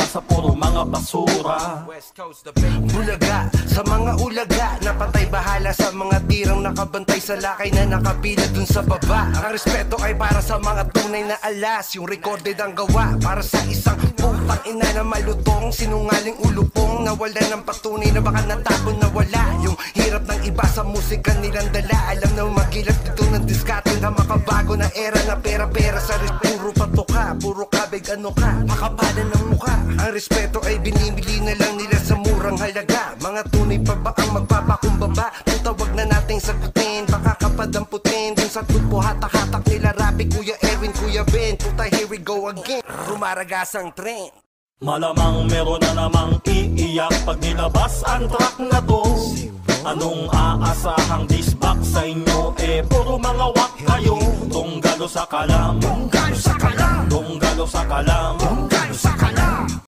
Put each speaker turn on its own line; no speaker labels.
sa puro mga basura.
Bulaga sa mga ulaga, napatay bahala sa mga tirang nakabantay sa lakay na nakapila dun sa baba. Ang respeto ay para sa mga tunay na alas, yung recorded ang gawa para sa isang putang ina na malutong, sinungaling ulupong, nawalan ng patunay na baka natapon na wala. Yung hirap ng iba sa musika nilang dala, alam na magilat dito ng diskarte na makabago na era na pera-pera sa puro patuka, puro kabig ano ka, makapalan ng mukha. Ang respeto ay binibili na lang nila sa murang halaga. Mga tunay pa ba ang magpapakumbaba? Puta wag na nating sagutin, baka kapadamputin dun sa tupo hatak-hatak nila Rapi, Kuya Erwin, Kuya Ben. Puta here we go again, rumaragas ang tren.
Malamang meron na namang iiyak pag nilabas ang track na to. Anong aasahang disbak sa inyo? Puro mga wak kayo. Tunggalo sa kalam, tunggalo sa kalam, tunggalo sa kalam, tunggalo sa kalam.